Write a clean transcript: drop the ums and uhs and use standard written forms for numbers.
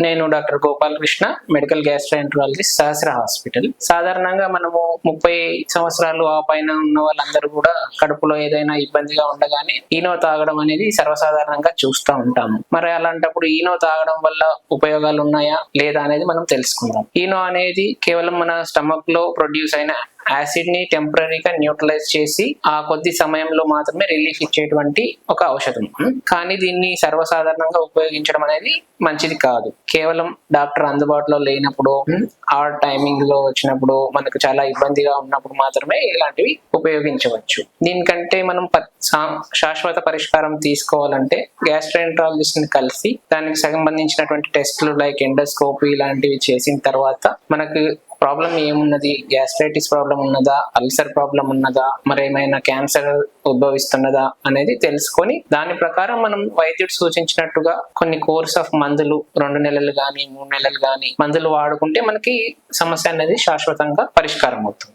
నేను doctor Gopalakrishna, medical gastroenterologist, సహస్ర hospital. సాధారణంగా మనము 30 సంవత్సరాలు ఆ పైన ఉన్న వాళ్ళందరూ కూడా కడుపులో ఏదైనా ఇబ్బందిగా ఉండగానే ఈనో తాగడం అనేది సర్వసాధారణంగా చూస్తూ ఉంటాము. మరి అలాంటప్పుడు ఈనో తాగడం వల్ల ఉపయోగాలు ఉన్నాయా లేదా అనేది మనం తెలుసుకుందాం. ఈనో అనేది కేవలం మన స్టమక్ లో ప్రొడ్యూస్ అయిన యాసిడ్ ని టెంపరీగా న్యూట్రలైజ్ చేసి ఆ కొద్ది సమయంలో మాత్రమే రిలీఫ్ ఇచ్చేటువంటి ఒక ఔషధం. కానీ దీన్ని సర్వసాధారణంగా ఉపయోగించడం అనేది మంచిది కాదు. కేవలం డాక్టర్ అందుబాటులో లేనప్పుడు, ఆ టైమింగ్ లో వచ్చినప్పుడు, మనకు చాలా ఇబ్బందిగా ఉన్నప్పుడు మాత్రమే ఇలాంటివి ఉపయోగించవచ్చు. దీనికంటే మనం శాశ్వత పరిష్కారం తీసుకోవాలంటే గ్యాస్ట్రోఎంటరాలజిస్ట్ ని కలిసి దానికి సంబంధించినటువంటి టెస్టులు లైక్ ఎండోస్కోపీ ఇలాంటివి చేసిన తర్వాత మనకు ప్రాబ్లం ఏమున్నది, గ్యాస్ట్రైటిస్ ప్రాబ్లం ఉన్నదా, అల్సర్ ప్రాబ్లం ఉన్నదా, మరేమైనా క్యాన్సర్ ఉద్భవిస్తున్నదా అనేది తెలుసుకొని దాని ప్రకారం మనం వైద్యుడు సూచించినట్టుగా కొన్ని కోర్స్ ఆఫ్ మందులు 2 నెలలు కానీ 3 నెలలు కానీ మందులు వాడుకుంటే మనకి సమస్య అనేది శాశ్వతంగా పరిష్కారం అవుతుంది.